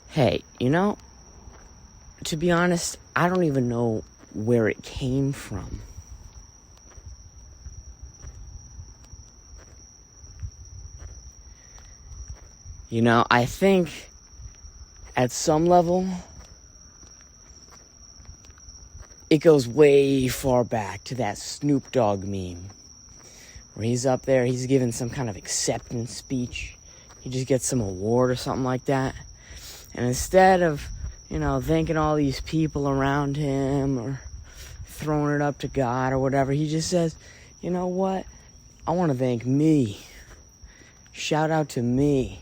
Hey, to be honest, I don't even know where it came from. I think at some level, it goes way far back to that Snoop Dogg meme where he's up there, he's giving some kind of acceptance speech. He just gets some award or something like that. And instead of, thanking all these people around him or throwing it up to God or whatever, he just says, you know what? I want to thank me. Shout out to me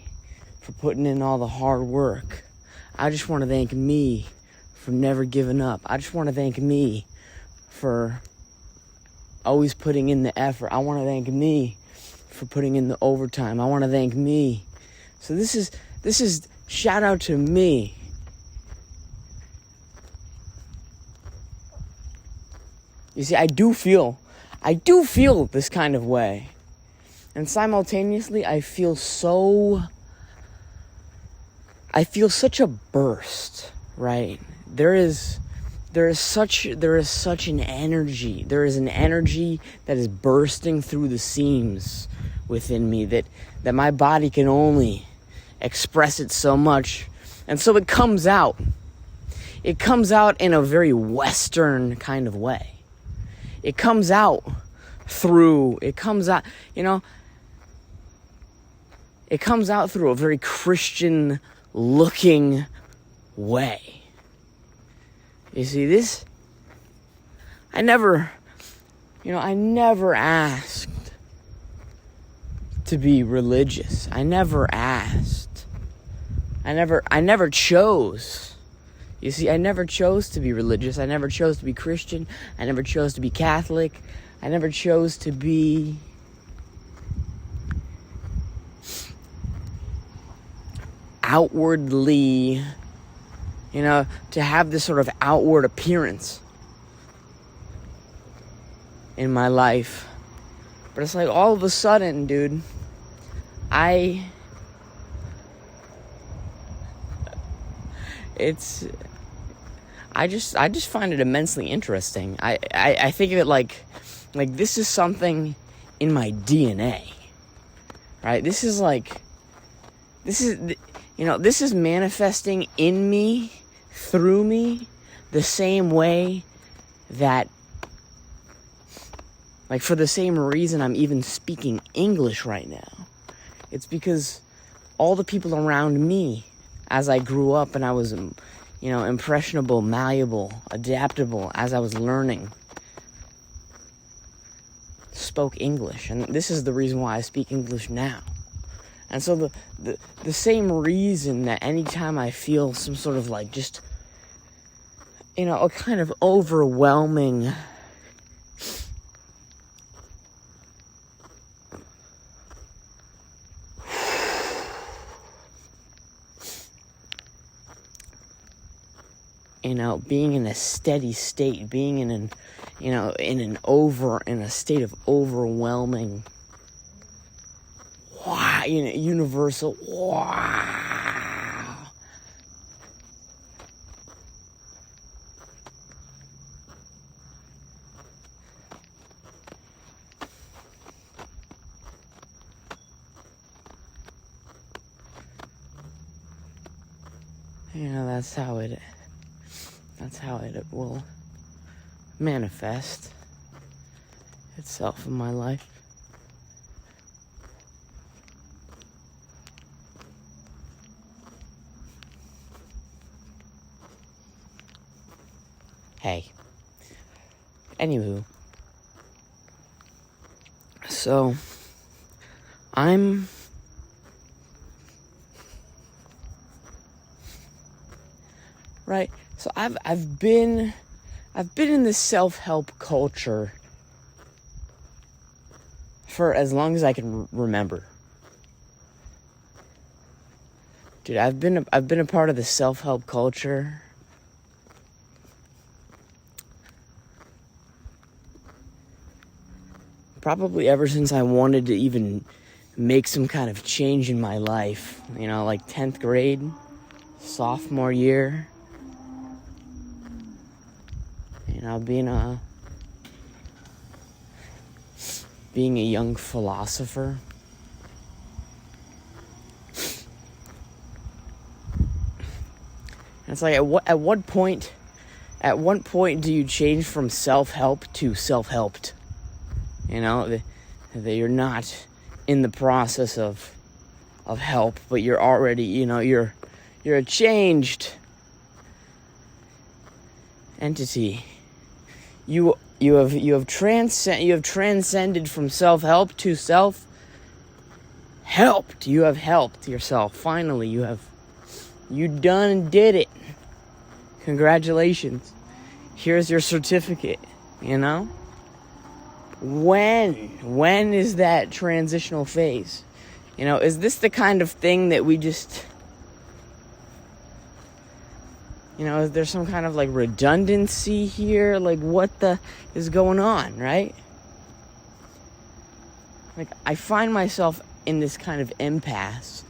for putting in all the hard work. I just want to thank me for never giving up. I just want to thank me for always putting in the effort. I want to thank me for putting in the overtime. I want to thank me. So this is shout out to me. You see, I do feel this kind of way. And simultaneously, I feel such a burst, right? There is such an energy. There is an energy that is bursting through the seams within me that my body can only express it so much. And so it comes out. It comes out in a very Western kind of way. It comes out through a very Christian looking way. You see, I never asked to be religious. I never asked. I never chose. You see, I never chose to be religious. I never chose to be Christian. I never chose to be Catholic. I never chose to be outwardly, to have this sort of outward appearance in my life. But it's like all of a sudden, dude, I just find it immensely interesting. I think of it like this is something in my DNA, right? This is manifesting in me, through me, the same way that, for the same reason I'm even speaking English right now. It's because all the people around me, as I grew up and I was, impressionable, malleable, adaptable, as I was learning, spoke English. And this is the reason why I speak English now. And so the same reason that anytime I feel some sort of just, a kind of overwhelming being in a steady state, being in a state of overwhelming, wow, universal, wow. That's how it will manifest itself in my life. Hey. Anywho. So, right. So I've been in this self-help culture for as long as I can remember. Dude, I've been a part of the self-help culture probably ever since I wanted to even make some kind of change in my life. 10th grade, sophomore year, being a young philosopher. And it's like, at what point do you change from self-help to self-helped? That you're not in the process of help, but you're already, you're a changed entity. You have transcended from self-help to self-helped. You have helped yourself. Finally, you done did it. Congratulations. Here's your certificate, When is that transitional phase? Is this the kind of thing that we just, is there some kind of like redundancy here? Like, what the is going on, right? Like, I find myself in this kind of impasse,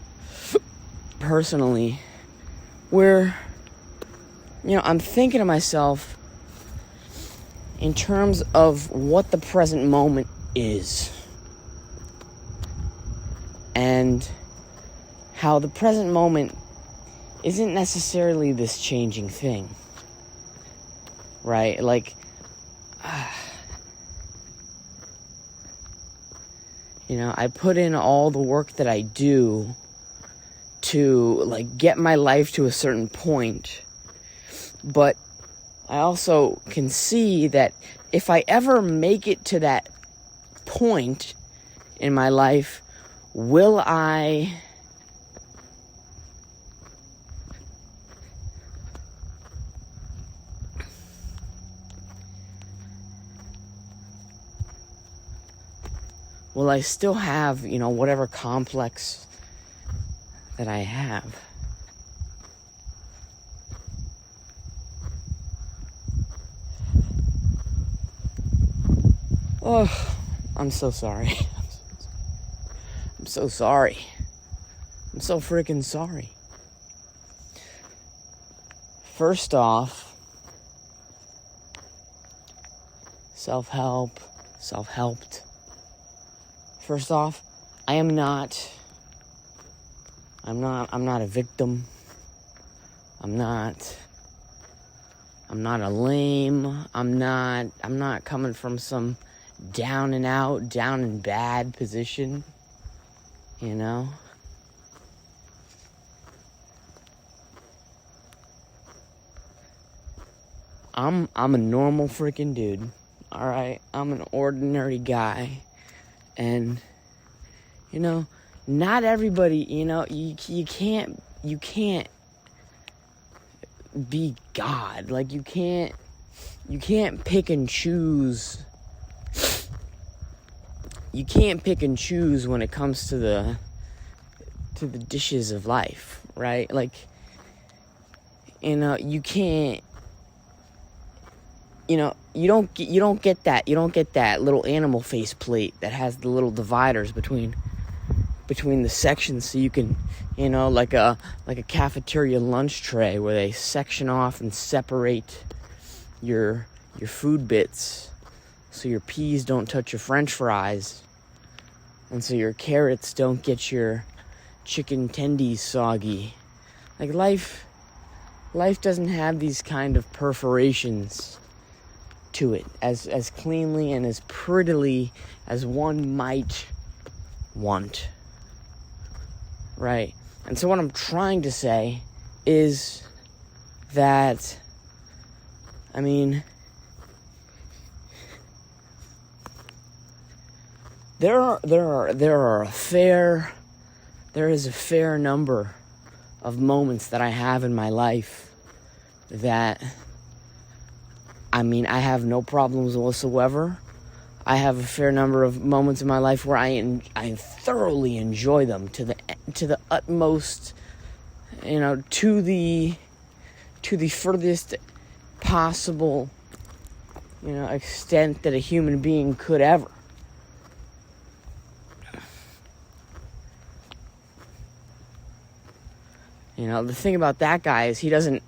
personally, where, I'm thinking to myself in terms of what the present moment is. And how the present moment isn't necessarily this changing thing. Right? Like, I put in all the work that I do to, like, get my life to a certain point. But I also can see that if I ever make it to that point in my life, will I still have, whatever complex that I have? Oh, I'm so sorry. I'm so sorry. I'm so freaking sorry. First off, self-helped. First off, I'm not a victim. I'm not a lame. I'm not coming from some down and out, down and bad position, I'm a normal freaking dude, alright? I'm an ordinary guy, and, not everybody, you can't be God. Like, you can't pick and choose. You can't pick and choose when it comes to the dishes of life, right? Like, you can't, you don't get that little animal face plate that has the little dividers between the sections, so you can, like a cafeteria lunch tray where they section off and separate your food bits, so your peas don't touch your French fries, and so your carrots don't get your chicken tendies soggy. Like, life doesn't have these kind of perforations to it as cleanly and as prettily as one might want. Right? And so what I'm trying to say is that, there is a fair number of moments that I have in my life that, I have no problems whatsoever. I have a fair number of moments in my life where I thoroughly enjoy them to the utmost, to the furthest possible, extent that a human being could ever. You know, the thing about that guy is he doesn't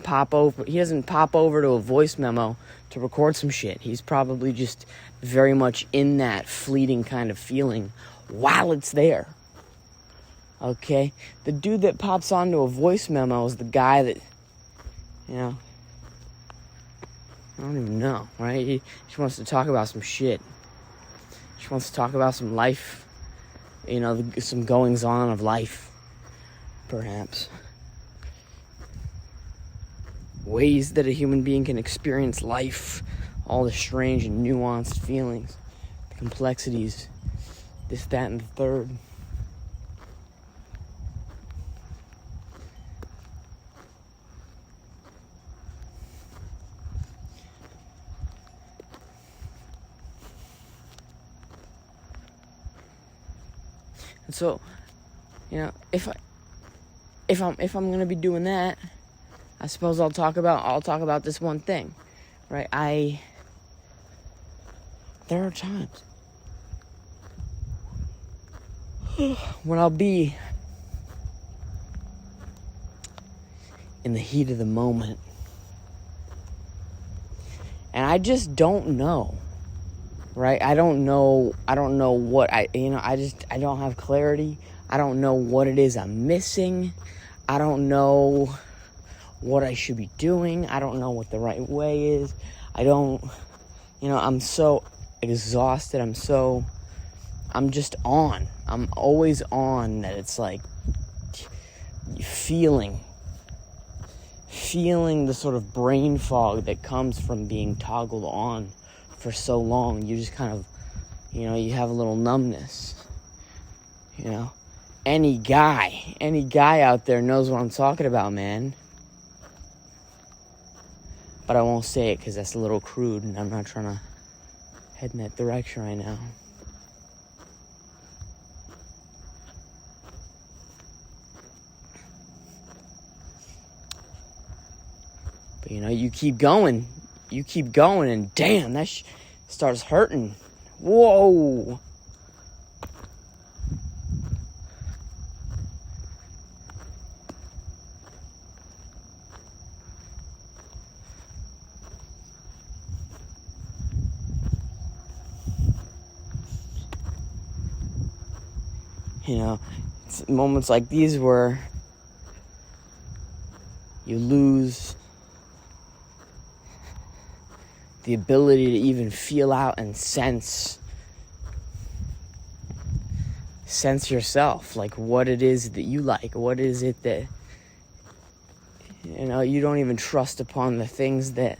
pop over to a voice memo to record some shit. He's probably just very much in that fleeting kind of feeling while it's there. Okay? The dude that pops onto a voice memo is the guy that, you know, I don't even know, right? He just wants to talk about some shit. He just wants to talk about some life, you know, some goings on of life, perhaps. Ways that a human being can experience life, all the strange and nuanced feelings, the complexities, this, that, and the third. And so, you know, if I'm gonna be doing that, I suppose I'll talk about this one thing, right? There are times when I'll be in the heat of the moment, and I just don't know, right? I don't know what I don't have clarity. I don't know what it is I'm missing. I don't know what I should be doing. I don't know what the right way is. I'm so exhausted. I'm just on. I'm always on, that it's like feeling the sort of brain fog that comes from being toggled on for so long. You just kind of, you know, you have a little numbness, you know. Any guy out there knows what I'm talking about, man. But I won't say it because that's a little crude, and I'm not trying to head in that direction right now. But, you know, you keep going, and damn, that starts hurting. Whoa. You know, it's moments like these where you lose the ability to even feel out and sense yourself, like what it is that you like, what is it that, you know, you don't even trust upon the things that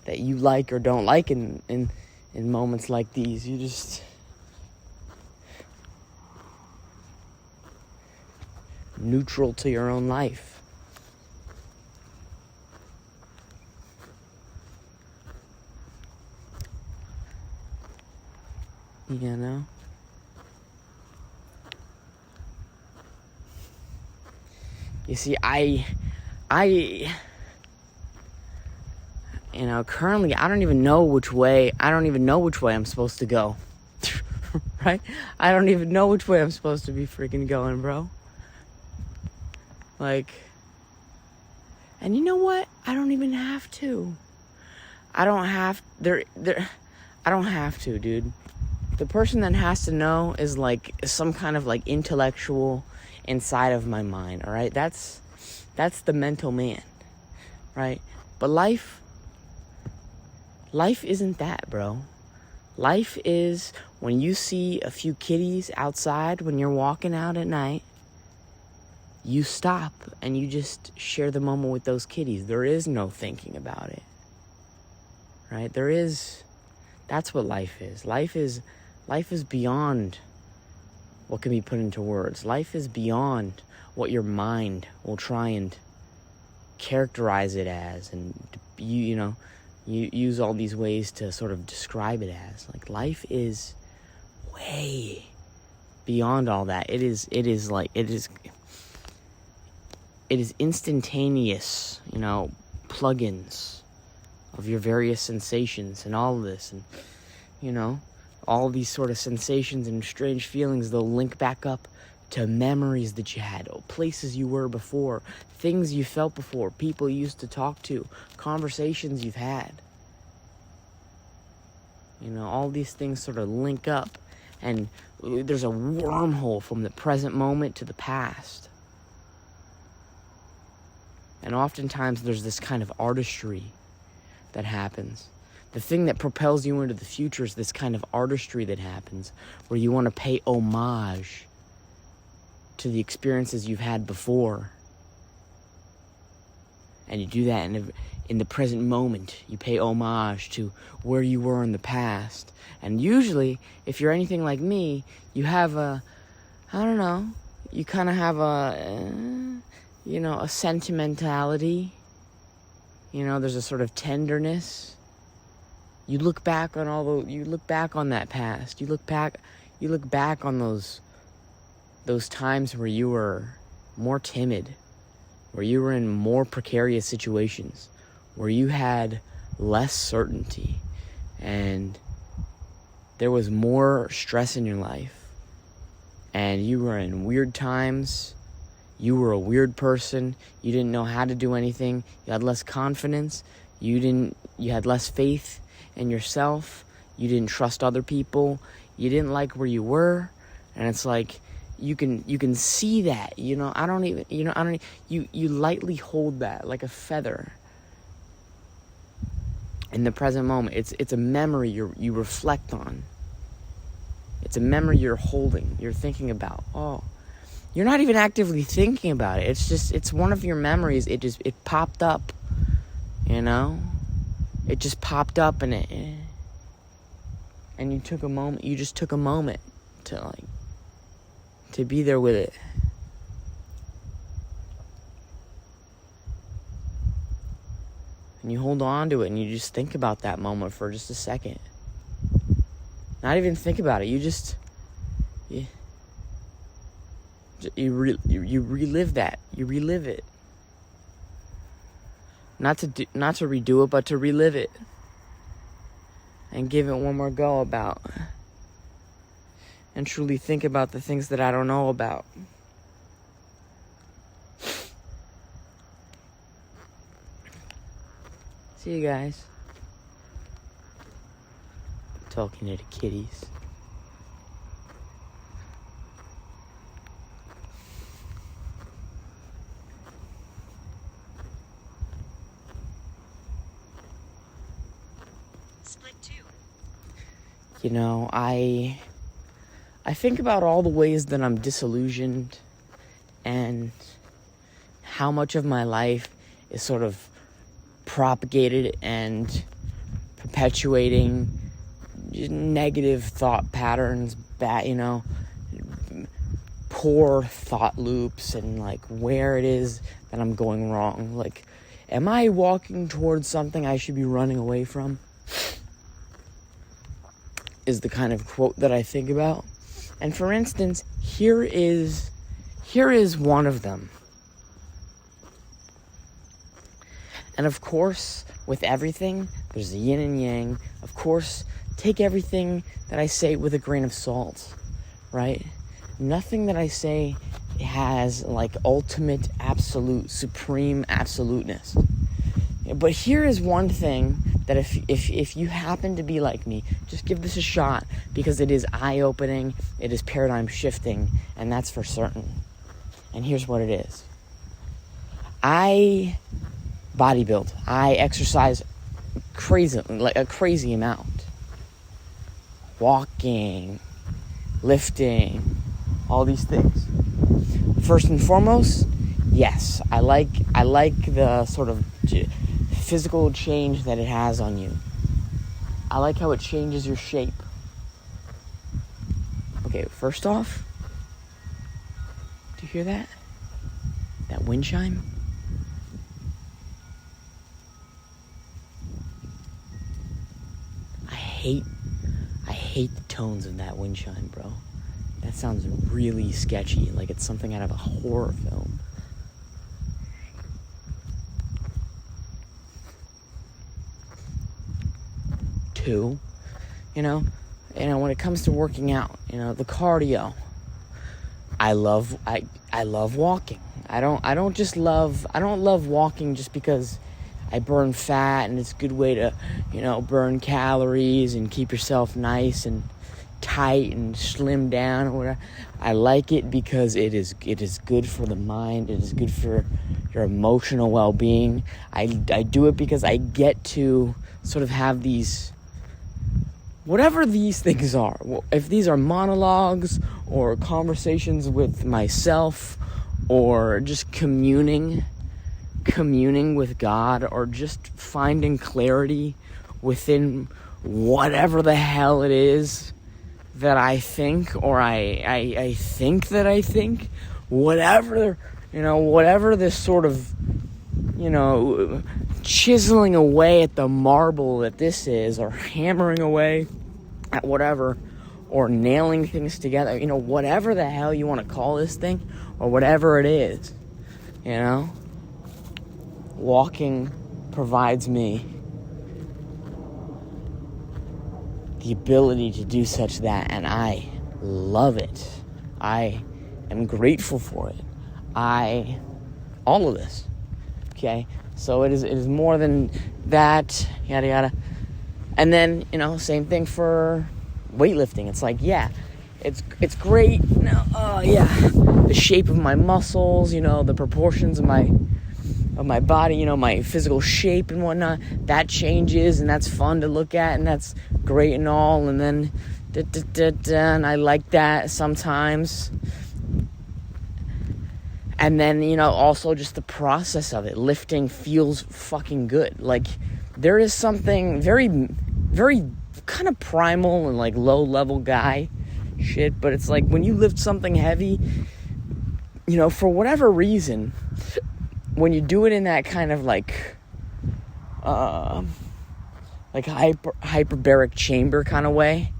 you like or don't like in moments like these. You just neutral to your own life. You know? You see, you know, currently I don't even know which way I'm supposed to go. Right? I don't even know which way I'm supposed to be freaking going, bro. Like, and you know what? I don't even have to. I don't have to, dude. The person that has to know is like some kind of like intellectual inside of my mind, all right? That's the mental man, right? But life isn't that, bro. Life is when you see a few kitties outside when you're walking out at night, you stop and you just share the moment with those kitties. There is no thinking about it, right? That's what life is. Life is beyond what can be put into words. Life is beyond what your mind will try and characterize it as, and you use all these ways to sort of describe it as. Like, life is way beyond all that. It is instantaneous, you know, plugins of your various sensations and all of this, and, you know, all these sort of sensations and strange feelings, they'll link back up to memories that you had, places you were before, things you felt before, people you used to talk to, conversations you've had. All these things sort of link up, and there's a wormhole from the present moment to the past. And oftentimes there's this kind of artistry that happens. The thing that propels you into the future is this kind of artistry that happens, where you want to pay homage to the experiences you've had before. And you do that in the present moment. You pay homage to where you were in the past. And usually, if you're anything like me, you have you kind of have a sentimentality. There's a sort of tenderness. You look back on that past. You look back on those times where you were more timid, where you were in more precarious situations, where you had less certainty, and there was more stress in your life, and you were in weird times. You were a weird person. You didn't know how to do anything. You had less confidence. You had less faith in yourself. You didn't trust other people. You didn't like where you were. And it's like, you can see that, you lightly hold that like a feather in the present moment. It's a memory you reflect on. It's a memory you're holding, you're thinking about. Oh, you're not even actively thinking about it. It's one of your memories. It popped up, it just popped up, and you just took a moment to be there with it. And you hold on to it, and you just think about that moment for just a second. Not even think about it. You relive that. You relive it. Not to redo it, but to relive it. And give it one more go about. And truly think about the things that I don't know about. See you guys. Talking to the kitties. Split 2. I think about all the ways that I'm disillusioned and how much of my life is sort of propagated and perpetuating negative thought patterns, poor thought loops, and where it is that I'm going wrong. Am I walking towards something I should be running away from? Is the kind of quote that I think about. And for instance, here is one of them. And of course, with everything, there's a yin and yang. Of course, take everything that I say with a grain of salt, right? Nothing that I say has ultimate, absolute, supreme absoluteness. But here is one thing that if you happen to be like me, just give this a shot, because it is eye-opening, it is paradigm-shifting, and that's for certain. And here's what it is. I bodybuild. I exercise a crazy amount. Walking, lifting, all these things. First and foremost, yes, I like the sort of physical change that it has on you. I like how it changes your shape. Okay, first off, do you hear that? That wind chime? I hate the tones of that wind chime, bro. That sounds really sketchy, like it's something out of a horror film. Two, when it comes to working out, the cardio, I love walking. I don't love walking just because I burn fat and it's a good way to, burn calories and keep yourself nice and tight and slim down or whatever. I like it because it is good for the mind. It is good for your emotional well-being. I do it because I get to sort of have these, whatever these things are. If these are monologues or conversations with myself or just communing with God or just finding clarity within whatever the hell it is that I think, or I think that I think, whatever this sort of, chiseling away at the marble that this is, or hammering away at whatever, or nailing things together, whatever the hell you want to call this thing, or whatever it is, walking provides me the ability to do such that, and I love it. I am grateful for it. All of this, okay? So it is more than that, yada yada. And then, same thing for weightlifting. It's like, yeah, it's great. The shape of my muscles, the proportions of my body, my physical shape and whatnot, that changes, and that's fun to look at, and that's great and all. And then and I like that sometimes. And then, also just the process of it. Lifting feels fucking good. Like, there is something very, very kind of primal and, like, low-level guy shit. But it's like, when you lift something heavy, for whatever reason, when you do it in that kind of, like hyperbaric chamber kind of way,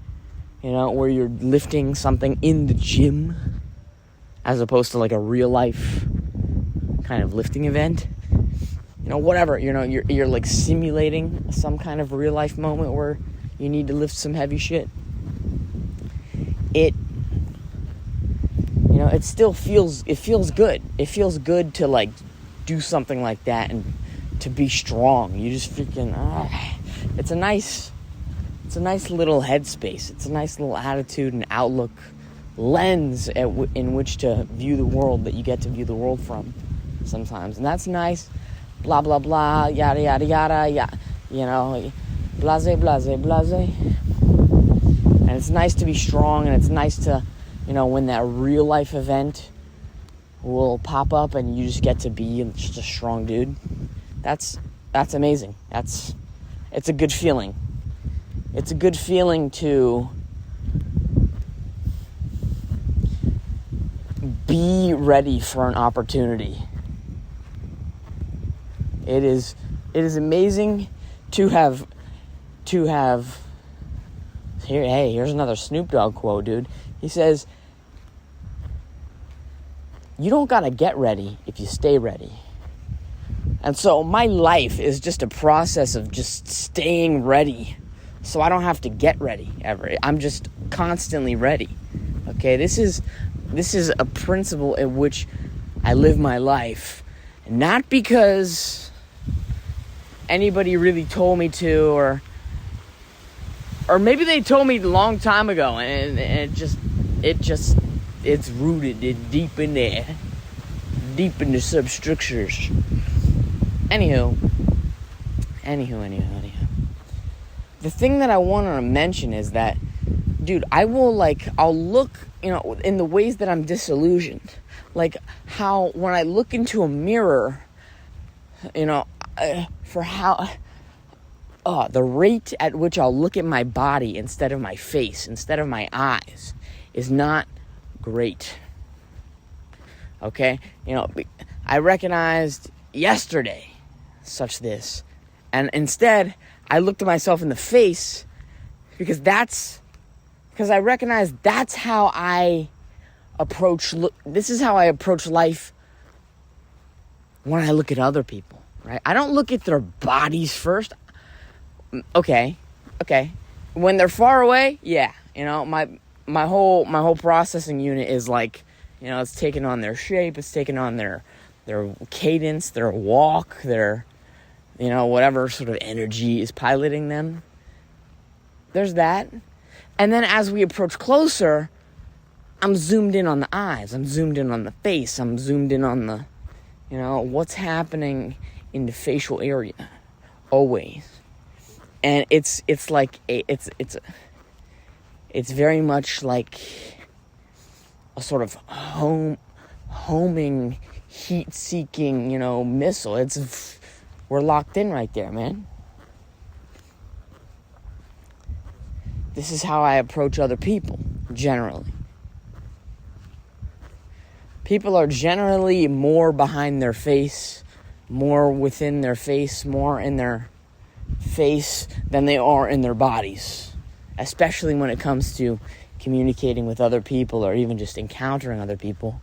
where you're lifting something in the gym, as opposed to like a real life kind of lifting event, whatever, you're like simulating some kind of real life moment where you need to lift some heavy shit. It still feels good. It feels good to like do something like that and to be strong. You just freaking, it's a nice little headspace. It's a nice little attitude and outlook lens in which to view the world, that you get to view the world from sometimes. And that's nice. Blah, blah, blah, yada, yada, yada, blase, blase, blase. And it's nice to be strong, and it's nice to, when that real life event will pop up and you just get to be just a strong dude. That's amazing. It's a good feeling. It's a good feeling to be ready for an opportunity. It is amazing to have here's another Snoop Dogg quote, dude. He says, "You don't gotta get ready if you stay ready." And so my life is just a process of just staying ready, so I don't have to get ready ever. I'm just constantly ready. Okay, this is a principle in which I live my life, not because anybody really told me to, or maybe they told me a long time ago, and it's rooted deep in there, deep in the substructures. Anywho. The thing that I wanted to mention is that, dude, I'll look, in the ways that I'm disillusioned. Like how when I look into a mirror, for how, the rate at which I'll look at my body instead of my face, instead of my eyes, is not great. Okay? I recognized yesterday such this, and instead I looked at myself in the face because I recognize that's how I approach this is how I approach life when I look at other people, right? I don't look at their bodies first. Okay. When they're far away, yeah, my whole processing unit is like, It's taking on their shape, it's taking on their cadence, their walk, their, whatever sort of energy is piloting them. There's that. And then as we approach closer, I'm zoomed in on the eyes, I'm zoomed in on the face, I'm zoomed in on the, what's happening in the facial area, always. And it's like it's very much like a sort of homing, heat-seeking, missile. We're locked in right there, man. This is how I approach other people, generally. People are generally more behind their face, more within their face, more in their face than they are in their bodies, especially when it comes to communicating with other people or even just encountering other people.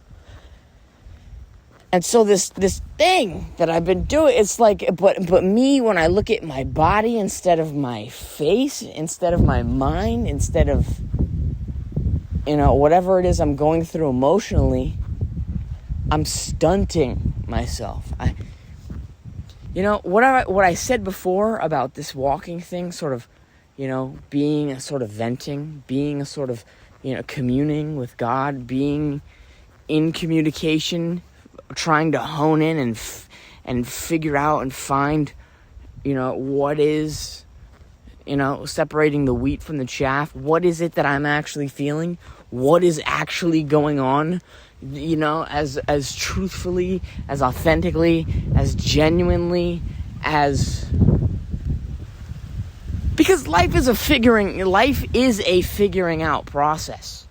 And so this thing that I've been doing, it's like, but me, when I look at my body instead of my face, instead of my mind, instead of, whatever it is I'm going through emotionally, I'm stunting myself. What I said before about this walking thing, sort of, being a sort of venting, being a sort of, communing with God, being in communication, trying to hone in and figure out and find, what is, separating the wheat from the chaff. What is it that I'm actually feeling? What is actually going on? As truthfully, as authentically, as genuinely, because life is a figuring out process.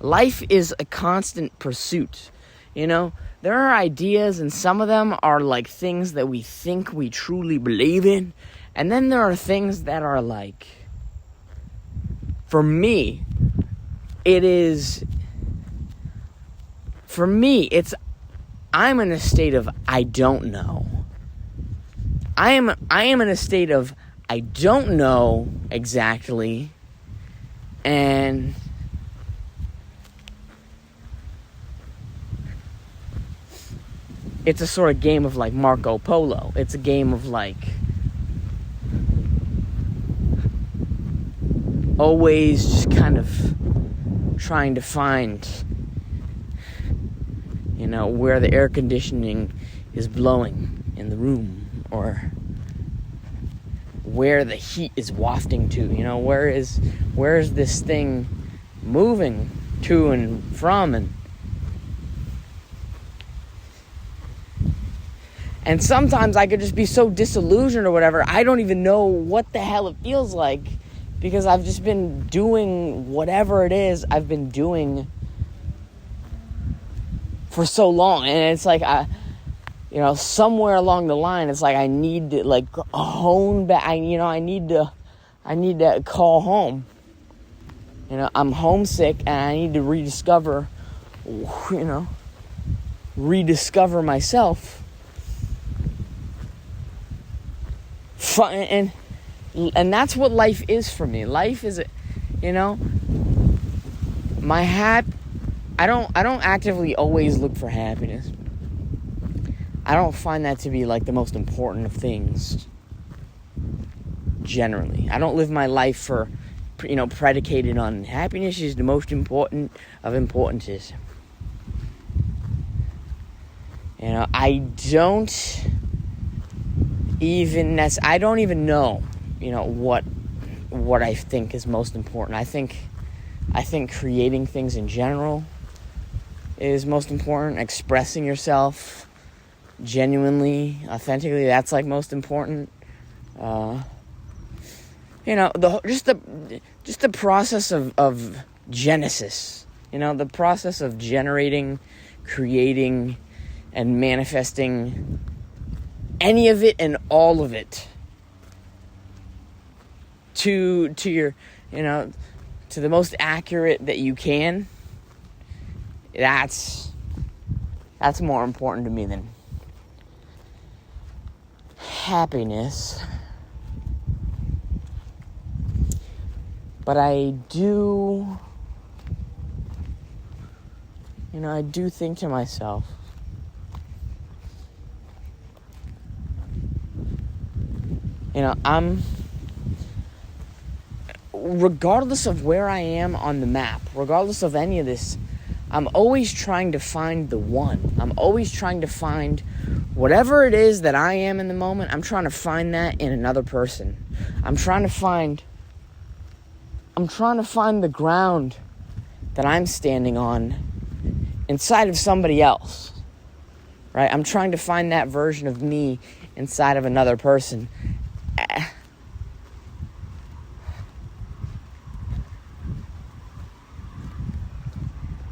Life is a constant pursuit. There are ideas, and some of them are like things that we think we truly believe in, and then there are things that are like, for me, I'm in a state of I don't know. I am in a state of I don't know exactly, and it's a sort of game of like Marco Polo. It's a game of like always just kind of trying to find, where the air conditioning is blowing in the room, or where the heat is wafting to, where is this thing moving to and from, and sometimes I could just be so disillusioned or whatever, I don't even know what the hell it feels like, because I've just been doing whatever it is I've been doing for so long. And it's like, somewhere along the line, it's like I need to like hone back. I need to call home. I'm homesick, and I need to rediscover myself. And that's what life is for me. Life is, I don't actively always look for happiness. I don't find that to be like the most important of things. Generally, I don't live my life for, predicated on happiness is the most important of importances. I don't even know, what I think is most important. I think creating things in general is most important. Expressing yourself genuinely, authentically, that's like most important. Just the process of genesis. The process of generating, creating, and manifesting any of it and all of it to your, to the most accurate that you can. That's more important to me than happiness. But I do I do think to myself, I'm, regardless of where I am on the map, regardless of any of this, I'm always trying to find the one. I'm always trying to find whatever it is that I am in the moment. I'm trying to find that in another person. I'm trying to find the ground that I'm standing on inside of somebody else, right? I'm trying to find that version of me inside of another person.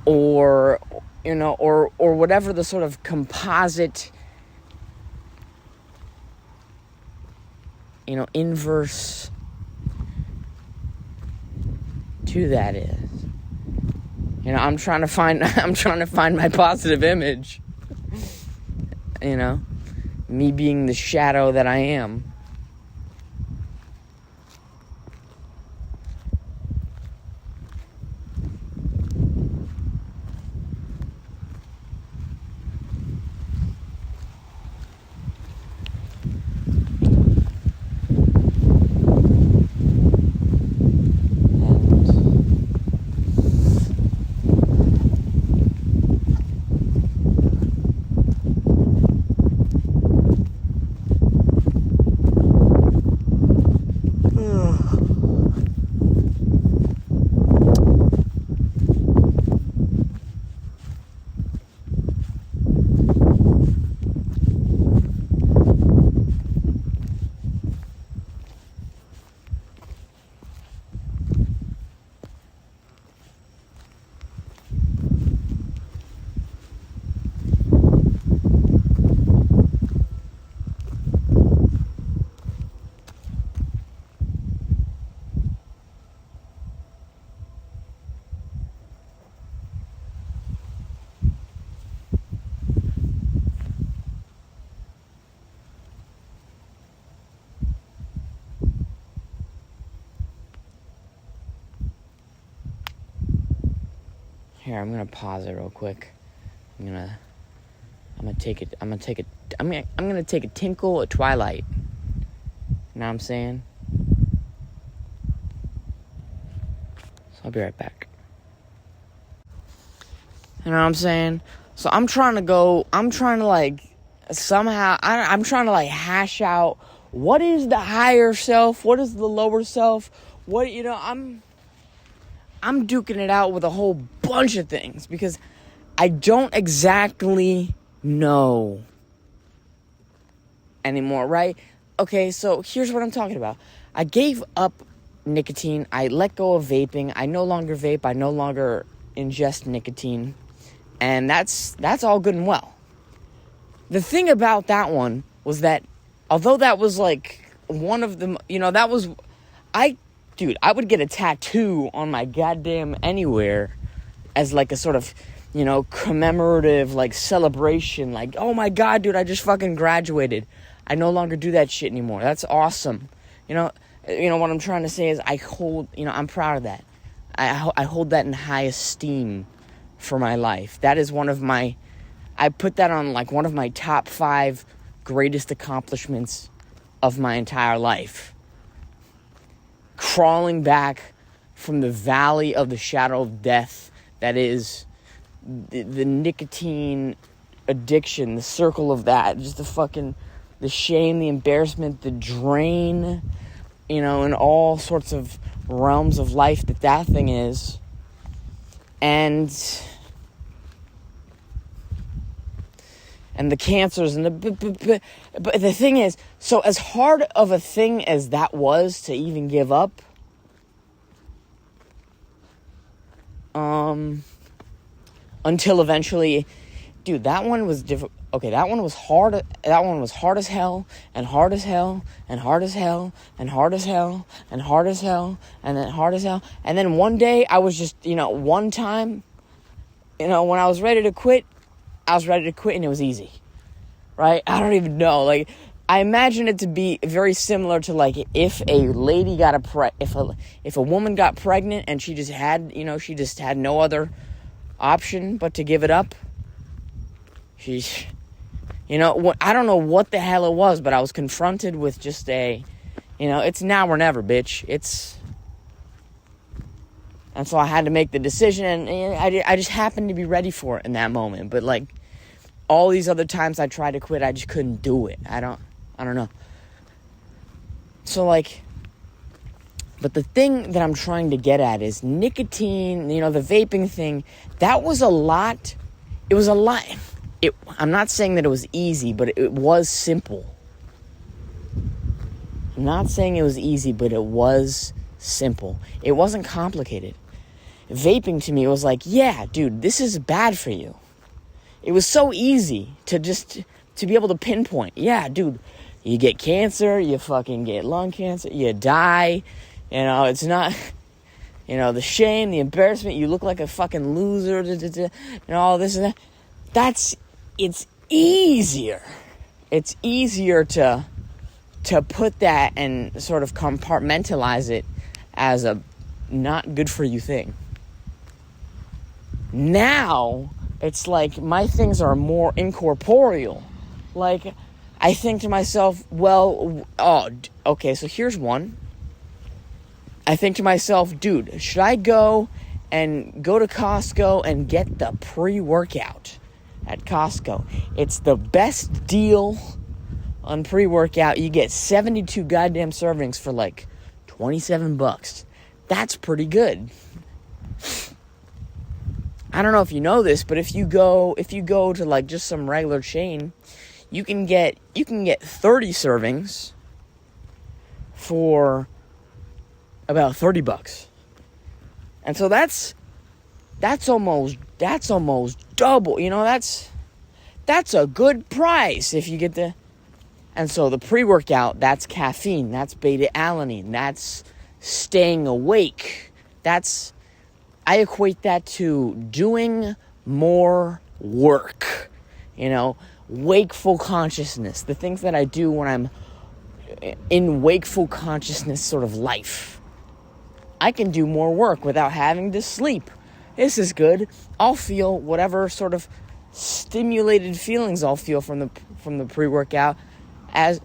Or whatever the sort of composite, inverse to that is. I'm trying to find my positive image. Me being the shadow that I am. Here, I'm gonna pause it real quick. I'm gonna take a tinkle at twilight. You know what I'm saying? So I'll be right back. You know what I'm saying? So I'm trying to hash out what is the higher self, what is the lower self, I'm duking it out with a whole bunch of things because I don't exactly know anymore, right? Okay, so here's what I'm talking about. I gave up nicotine. I let go of vaping. I no longer vape. I no longer ingest nicotine. And that's all good and well. The thing about that one was that although that was like one of the, I would get a tattoo on my goddamn anywhere as like a sort of, commemorative, like celebration. Like, oh my God, dude, I just fucking graduated. I no longer do that shit anymore. That's awesome. What I'm trying to say is I'm proud of that. I hold that in high esteem for my life. That is I put that on like one of my top 5 greatest accomplishments of my entire life. Crawling back from the valley of the shadow of death that is the nicotine addiction, the circle of that, just the shame, the embarrassment, the drain, in all sorts of realms of life that thing is. And the cancers and but the thing is, so as hard of a thing as that was to even give up, until eventually, dude, that one was different. Okay, that one was hard. That one was hard as hell, and hard as hell, and hard as hell, and hard as hell, and hard as hell, and then hard as hell. And then one day, I was just, one time, when I was ready to quit, and it was easy, right? I don't even know. Like, I imagine it to be very similar to like if a lady got if a woman got pregnant and she just had no other option but to give it up. Sheesh. I don't know what the hell it was, but I was confronted with just it's now or never, bitch. And so I had to make the decision, and I just happened to be ready for it in that moment. But, like, all these other times I tried to quit, I just couldn't do it. I don't know. So, like, but the thing that I'm trying to get at is nicotine, the vaping thing, that was a lot. It was a lot. I'm not saying that it was easy, but it was simple. I'm not saying it was easy, but it was simple. It wasn't complicated. Vaping to me was like, yeah, dude, this is bad for you. It was so easy to be able to pinpoint. Yeah, dude, you get cancer, you fucking get lung cancer, you die. It's not, the shame, the embarrassment, you look like a fucking loser, all this and that. It's easier. It's easier to put that and sort of compartmentalize it as a not good for you thing. Now, it's like my things are more incorporeal. Like, I think to myself, okay, so here's one. I think to myself, dude, should I go to Costco and get the pre-workout at Costco? It's the best deal on pre-workout. You get 72 goddamn servings for like $27. That's pretty good. I don't know if you know this, but if you go to like just some regular chain, you can get 30 servings for about $30. And so that's almost double. That's a good price if you get and so the pre-workout, that's caffeine, that's beta-alanine, that's staying awake. I equate that to doing more work, wakeful consciousness, the things that I do when I'm in wakeful consciousness sort of life. I can do more work without having to sleep. This is good. I'll feel whatever sort of stimulated feelings I'll feel from the pre-workout as,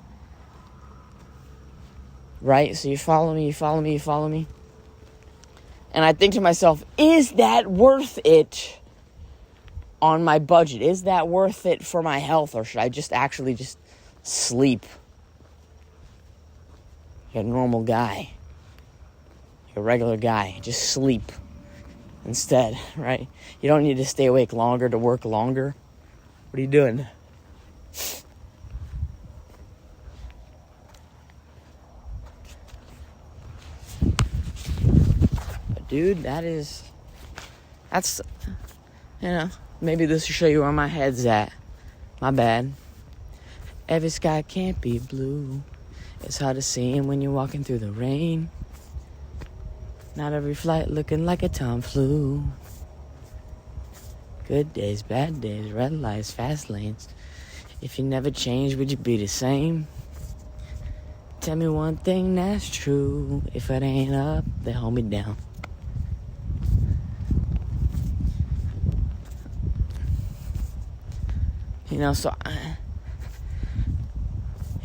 right? So you follow me. And I think to myself, is that worth it on my budget? Is that worth it for my health? Or should I just sleep? You're a normal guy. You're a regular guy. Just sleep instead, right? You don't need to stay awake longer to work longer. What are you doing? Dude, that's, maybe this will show you where my head's at. My bad. Every sky can't be blue. It's hard to see when you're walking through the rain. Not every flight looking like a Tom flu. Good days, bad days, red lights, fast lanes. If you never change, would you be the same? Tell me one thing that's true. If it ain't up, then hold me down.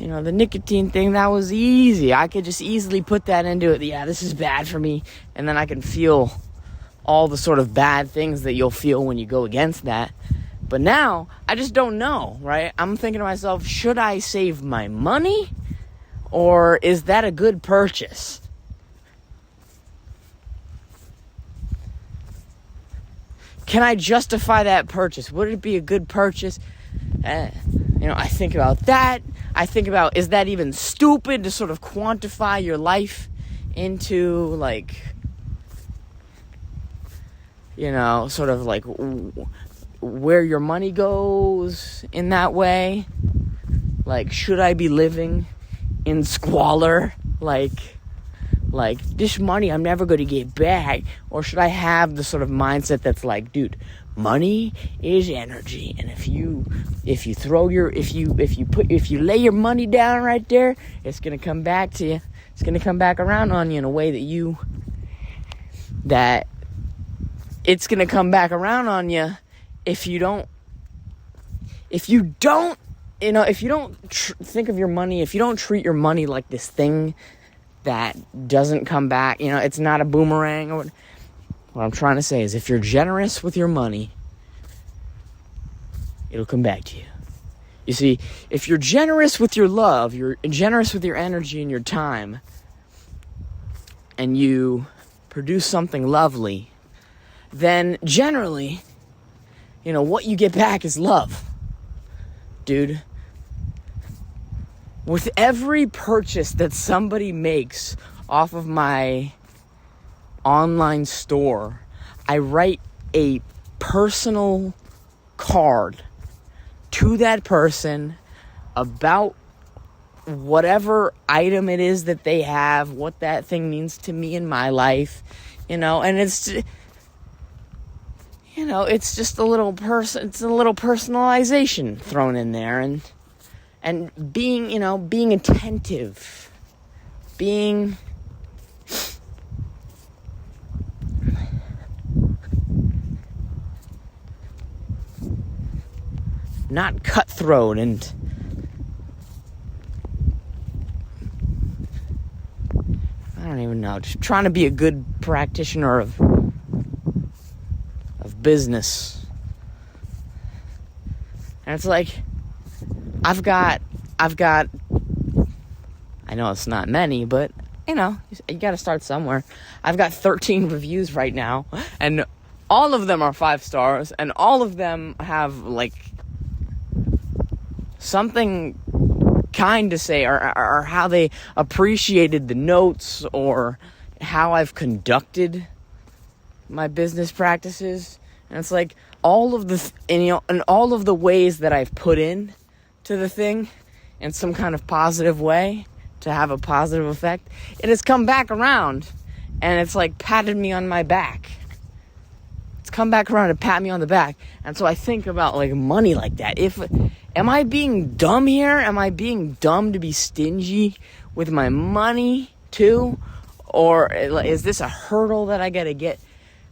The nicotine thing, that was easy. I could just easily put that into it. Yeah, this is bad for me. And then I can feel all the sort of bad things that you'll feel when you go against that. But now, I just don't know, right? I'm thinking to myself, should I save my money? Or is that a good purchase? Can I justify that purchase? Would it be a good purchase? I think about that. I think about, is that even stupid to sort of quantify your life into, like, sort of like where your money goes in that way? Like, should I be living in squalor? Like this money I'm never going to get back? Or should I have the sort of mindset that's like, dude, money is energy, and if you lay your money down right there, it's gonna come back to you. It's gonna come back around on you in a way that it's going to come back around on you if you don't think of your money, if you don't treat your money like this thing that doesn't come back, it's not a boomerang. Or what I'm trying to say is, if you're generous with your money, it'll come back to you. You see, if you're generous with your love, you're generous with your energy and your time, and you produce something lovely, then generally, what you get back is love. Dude, with every purchase that somebody makes off of my online store, I write a personal card to that person about whatever item it is that they have, what that thing means to me in my life, and it's just a little personalization thrown in there, and being attentive, being not cutthroat and I don't even know, just trying to be a good practitioner of business. And it's like, I've got I know it's not many, but you got to start somewhere. I've got 13 reviews right now, and all of them are 5 stars, and all of them have something kind to say, or how they appreciated the notes, or how I've conducted my business practices. And it's like all of the and all of the ways that I've put in to the thing in some kind of positive way to have a positive effect, it has come back around, and it's patted me on my back. It's come back around and pat me on the back. And so I think about money like that. Am I being dumb here? Am I being dumb to be stingy with my money too? Or is this a hurdle that I gotta get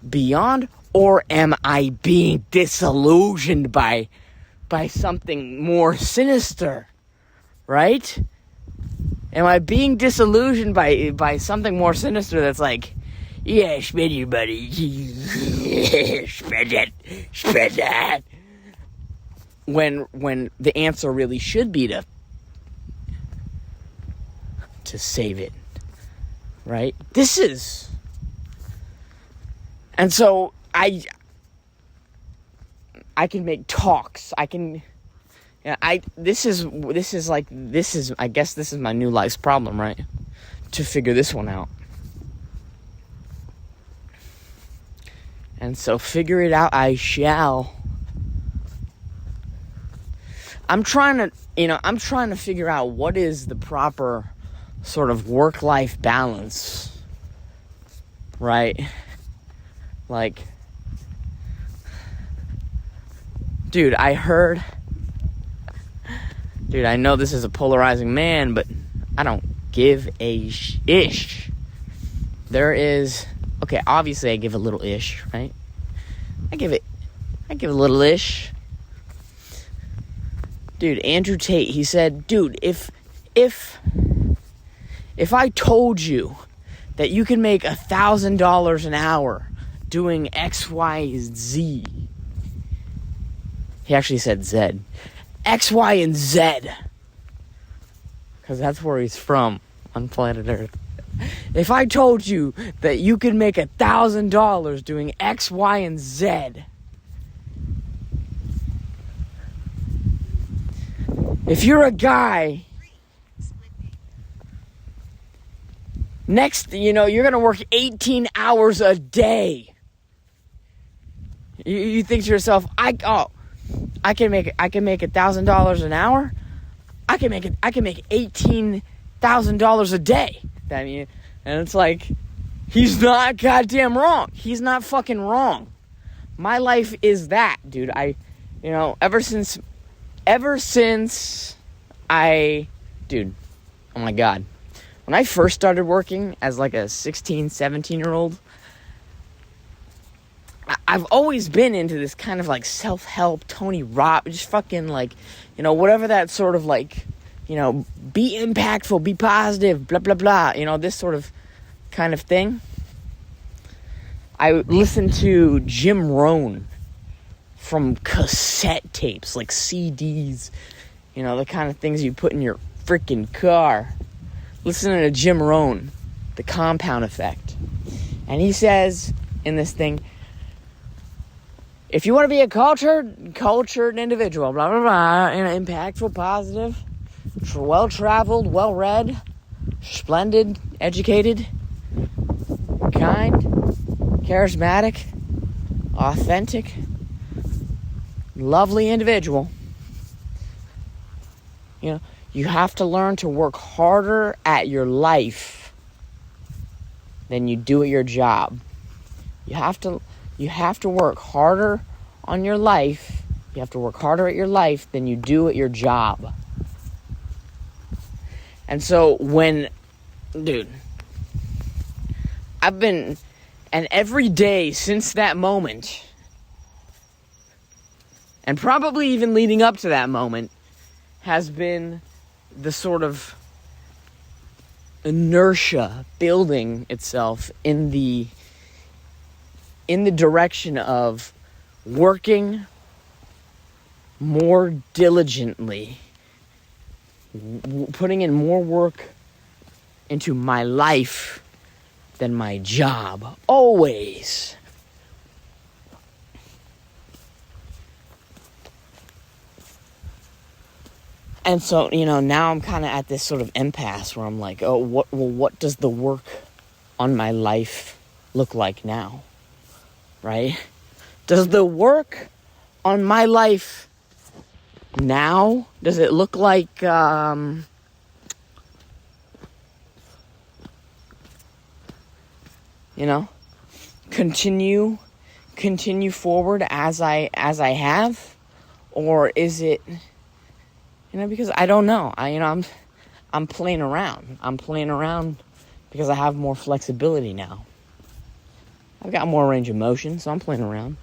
beyond? Or am I being disillusioned by something more sinister? Right? Am I being disillusioned by something more sinister that's yeah, spend your money. Spend that. When the answer really should be to save it. Right? And so I can make talks. I guess this is my new life's problem, right? To figure this one out. And so figure it out I shall. I'm trying to figure out what is the proper sort of work-life balance, right? Dude, I know this is a polarizing man, but I don't give a ish. There is, okay, obviously I give a little ish, right? I give a little ish. Dude, Andrew Tate, he said, dude, if I told you that you can make $1,000 an hour doing X, Y, Z. He actually said Z. X, Y, and Z. Because that's where he's from, on planet Earth. If I told you that you could make $1,000 doing X, Y, and Z, if you're a guy, you're going to work 18 hours a day. You think to yourself, I can make $1,000 an hour. I can make $18,000 a day. And it's he's not goddamn wrong. He's not fucking wrong. My life is that, dude. Ever since dude, oh my God. When I first started working as a 16, 17-year-old, I've always been into this kind of like self-help, Tony Robbins, just fucking like, whatever that sort of like, be impactful, be positive, blah, blah, blah, this sort of kind of thing. I listened to Jim Rohn from cassette tapes, like CDs, the kind of things you put in your freaking car. Listening to Jim Rohn, The Compound Effect. And he says in this thing, if you want to be a cultured individual, blah, blah, blah, impactful, positive, well-traveled, well-read, splendid, educated, kind, charismatic, authentic, lovely individual, you have to learn to work harder at your life than you do at your job. You have to work harder on your life. You have to work harder at your life than you do at your job. And so dude, and every day since that moment, and probably even leading up to that moment, has been the sort of inertia building itself in the direction of working more diligently, putting in more work into my life than my job. Always. And so, now I'm kind of at this sort of impasse where I'm like, what does the work on my life look like now? Right? Does the work on my life now, does it look like, continue forward as I have? Or is it, because I don't know. I'm playing around. I'm playing around because I have more flexibility now. I've got more range of motion, so I'm playing around.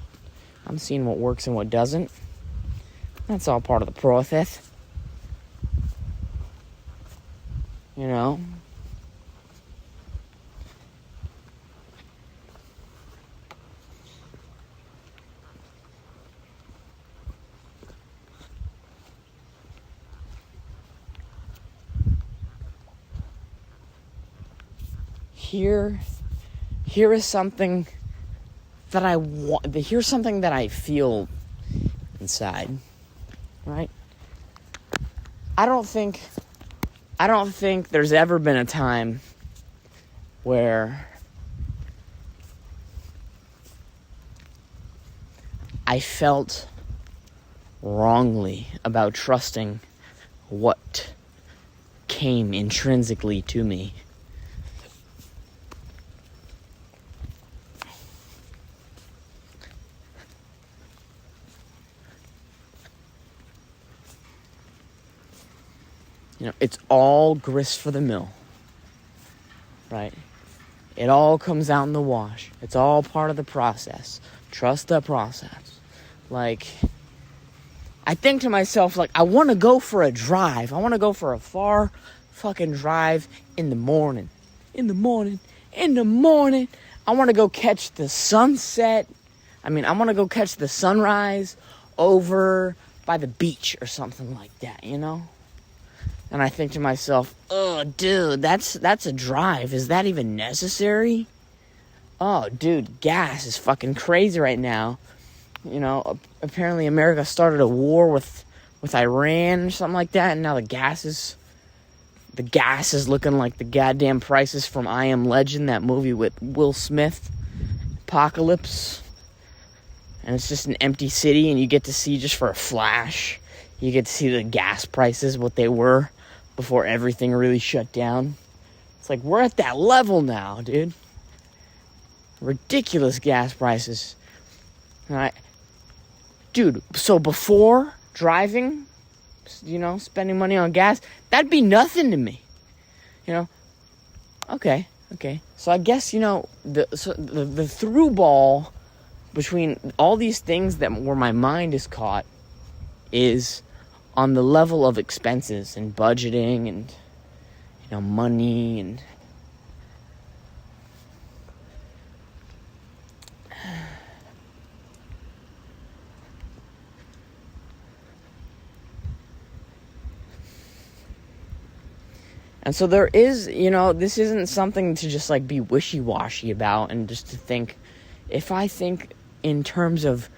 I'm seeing what works and what doesn't. That's all part of the process. Here is something that I want. Here's something that I feel inside, right? I don't think there's ever been a time where I felt wrongly about trusting what came intrinsically to me. It's all grist for the mill, right? It all comes out in the wash. It's all part of the process. Trust the process. Like, I think to myself, like, I want to go for a drive. I want to go for a far fucking drive in the morning. I want to go catch the sunset. I want to go catch the sunrise over by the beach or something like that, And I think to myself, oh, dude, that's a drive. Is that even necessary? Oh, dude, gas is fucking crazy right now. Apparently America started a war with Iran or something like that, and now the gas is looking like the goddamn prices from I Am Legend, that movie with Will Smith, Apocalypse. And it's just an empty city, and you get to see, just for a flash, you get to see the gas prices, what they were before everything really shut down. It's like, we're at that level now, dude. Ridiculous gas prices. Dude, so before driving, spending money on gas, that'd be nothing to me. Okay. So I guess, the through ball between all these things that where my mind is caught is on the level of expenses and budgeting and, money and and so there is, this isn't something to just like be wishy-washy about and just to think, if I think in terms of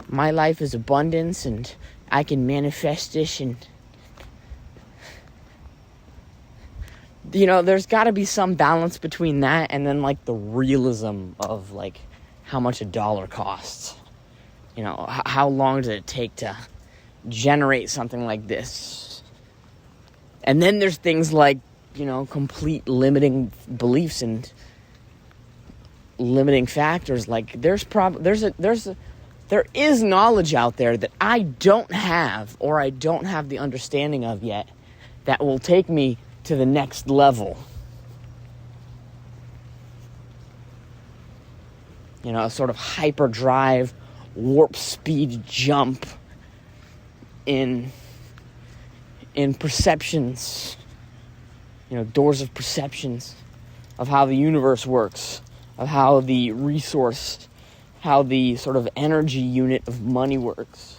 my life is abundance and I can manifest this and, there's got to be some balance between that and then like the realism of like how much a dollar costs. How long does it take to generate something like this? And then there's things like, complete limiting beliefs and limiting factors. Like there is knowledge out there that I don't have, or I don't have the understanding of yet, that will take me to the next level. A sort of hyperdrive, warp speed jump in perceptions, doors of perceptions of how the universe works, of how the resource, how the sort of energy unit of money works.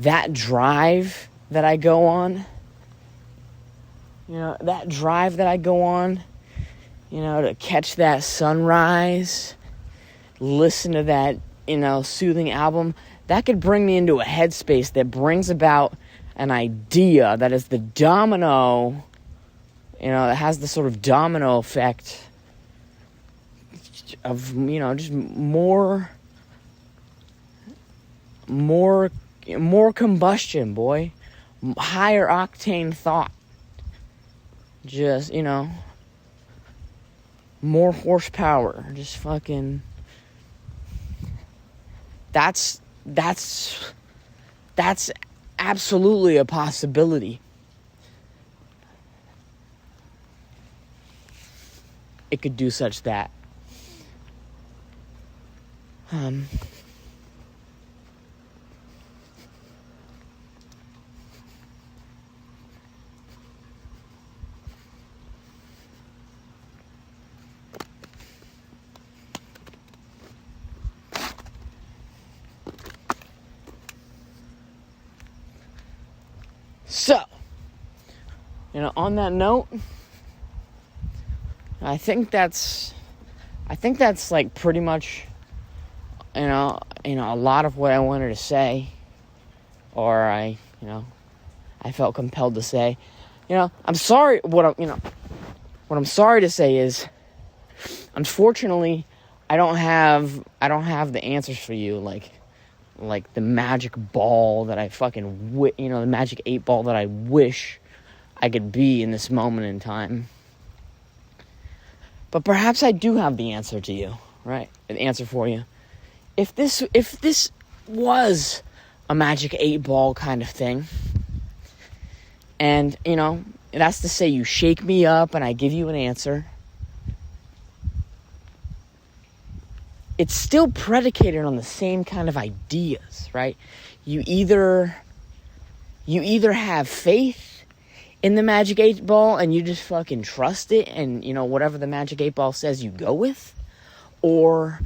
That drive that I go on, to catch that sunrise, listen to that, soothing album, that could bring me into a headspace that brings about an idea that is the domino, that has the sort of domino effect of, just more combustion, boy. Higher octane thought. Just, more horsepower. Just fucking... That's absolutely a possibility. It could do such that. So, on that note, I think that's like pretty much, a lot of what I wanted to say, or I felt compelled to say. I'm sorry. What I'm sorry to say is, unfortunately, I don't have the answers for you, like the magic ball that I fucking the magic 8 ball that I wish I could be in this moment in time. But perhaps I do have the answer to you, right? An answer for you. If this was a magic 8 ball kind of thing, and that's to say you shake me up and I give you an answer, it's still predicated on the same kind of ideas, right? You either have faith in the magic 8 ball and you just fucking trust it and, whatever the magic 8 ball says you go with, or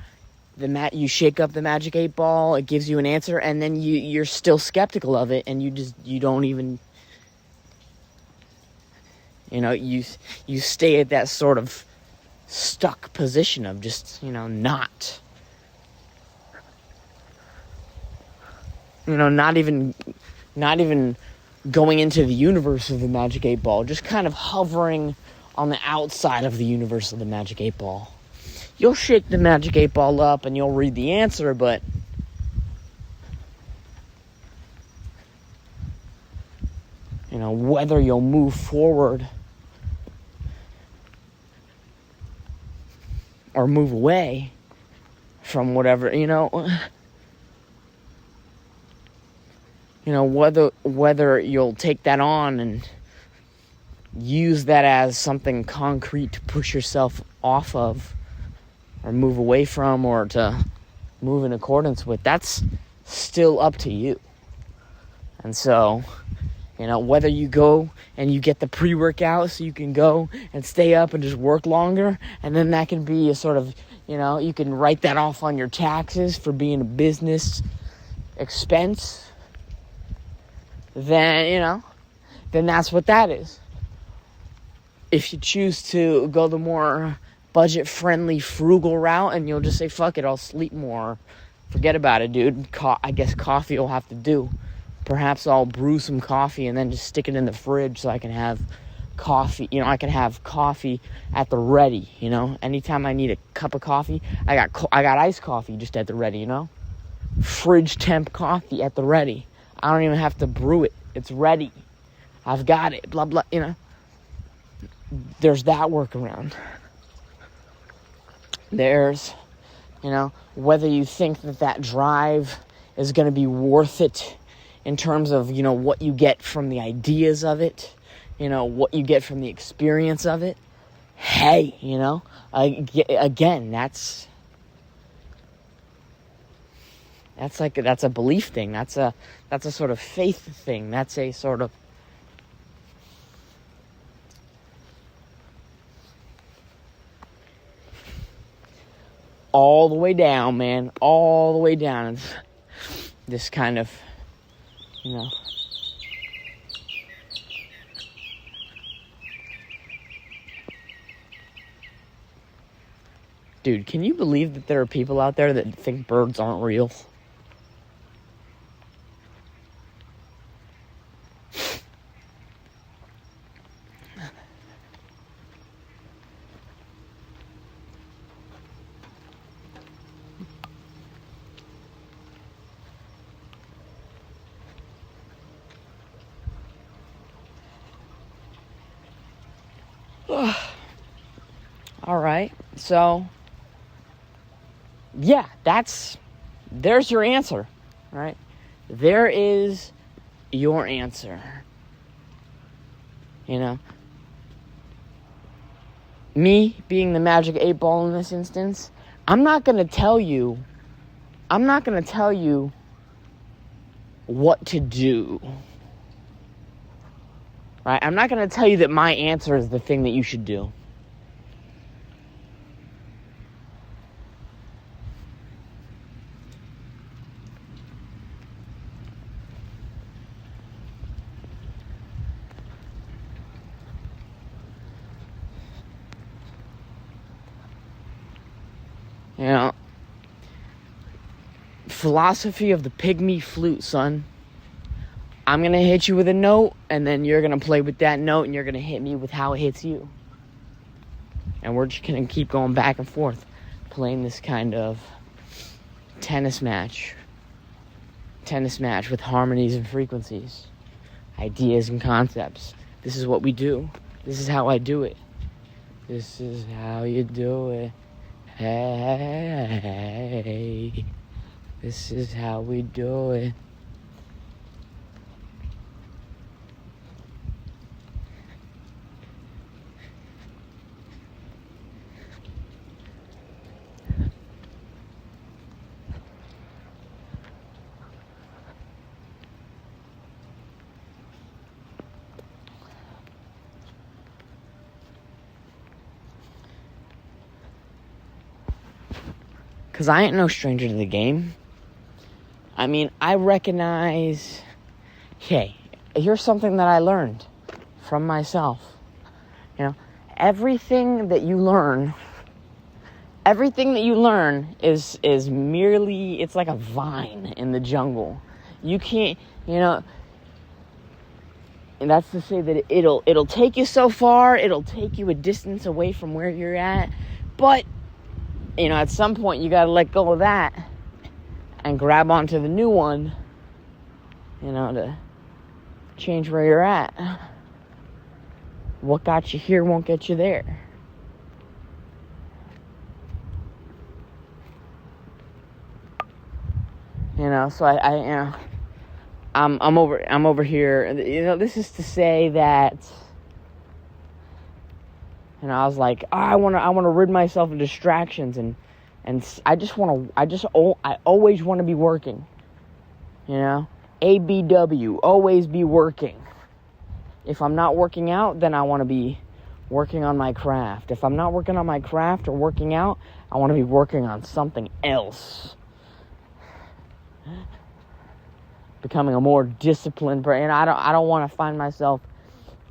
you shake up the magic 8 ball, it gives you an answer, and then you're still skeptical of it and you don't even, you stay at that sort of stuck position of just, not even going into the universe of the magic 8 ball, just kind of hovering on the outside of the universe of the magic 8 ball. You'll shake the magic 8 ball up and you'll read the answer, but whether you'll move forward or move away from whatever, whether you'll take that on and use that as something concrete to push yourself off of, or move away from, or to move in accordance with, that's still up to you. And so, whether you go and you get the pre-workout so you can go and stay up and just work longer, and then that can be a sort of, you can write that off on your taxes for being a business expense, then that's what that is. If you choose to go the more budget-friendly, frugal route, and you'll just say, fuck it, I'll sleep more, forget about it, dude. I guess coffee will have to do. Perhaps I'll brew some coffee and then just stick it in the fridge so I can have coffee. I can have coffee at the ready, Anytime I need a cup of coffee, I got iced coffee just at the ready, Fridge temp coffee at the ready. I don't even have to brew it. It's ready. I've got it, blah, blah, There's that workaround. There's, whether you think that drive is going to be worth it in terms of, what you get from the ideas of it, what you get from the experience of it. Hey, again, that's a belief thing. That's a sort of faith thing. That's a sort of all the way down, man. All the way down. It's this kind of, Dude, can you believe that there are people out there that think birds aren't real? All right, so yeah, there's your answer, right? There is your answer. Me being the magic 8-ball in this instance, I'm not going to tell you what to do. Right? I'm not going to tell you that my answer is the thing that you should do. Philosophy of the pygmy flute, son. I'm going to hit you with a note, and then you're going to play with that note, and you're going to hit me with how it hits you. And we're just going to keep going back and forth, playing this kind of tennis match with harmonies and frequencies, ideas and concepts. This is what we do. This is how I do it. This is how you do it. Hey, this is how we do it. Because I ain't no stranger to the game. I mean, I recognize... Okay, here's something that I learned from myself. Everything that you learn is merely... It's like a vine in the jungle. You can't, and that's to say that it'll take you so far, it'll take you a distance away from where you're at, but... at some point you gotta let go of that and grab onto the new one, to change where you're at. What got you here won't get you there. So I'm over here. You know, this is to say that, and I was like, oh, I want to rid myself of distractions, and I always want to be working. You know, ABW, always be working. If I'm not working out, then I want to be working on my craft. If I'm not working on my craft or working out, I want to be working on something else. Becoming a more disciplined person. And I don't want to find myself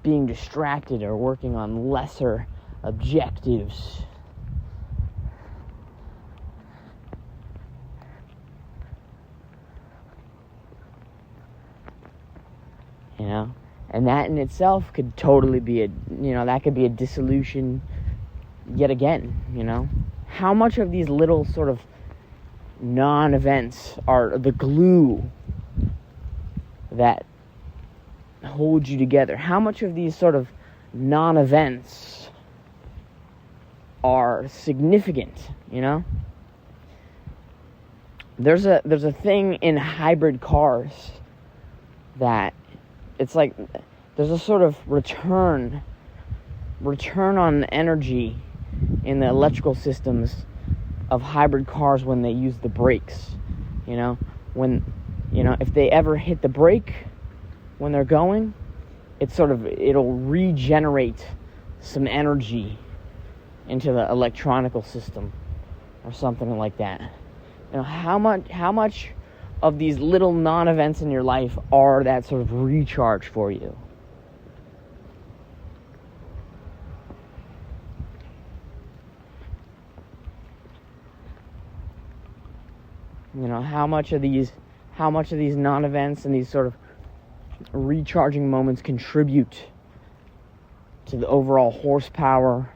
being distracted or working on lesser objectives. You know? And that in itself could totally be that could be a dissolution yet again, you know? How much of these little sort of non-events are the glue that hold you together? How much of these sort of non-events are significant, you know? There's a thing in hybrid cars that it's like there's a sort of return on energy in the electrical systems of hybrid cars when they use the brakes. You know, if they ever hit the brake when they're going, it'll regenerate some energy into the electronical system or something like that. You know, how much of these little non-events in your life are that sort of recharge for you? You know, how much of these non-events and these sort of recharging moments contribute to the overall horsepower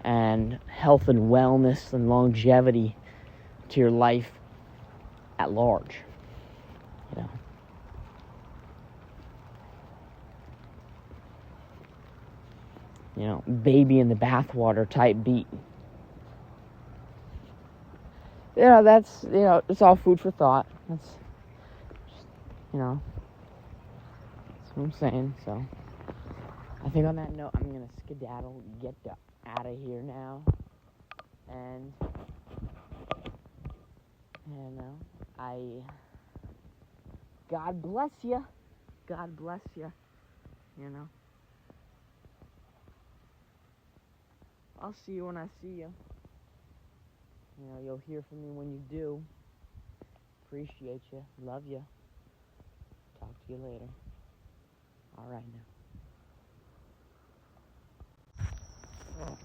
and health and wellness and longevity to your life at large? You know, baby in the bathwater type beat. That's, it's all food for thought. That's what I'm saying. So, I think on that note, I'm going to skedaddle, get out of here now. And, God bless you. God bless you. I'll see you when I see you. You'll hear from me when you do. Appreciate you. Love you. Talk to you later. All right now.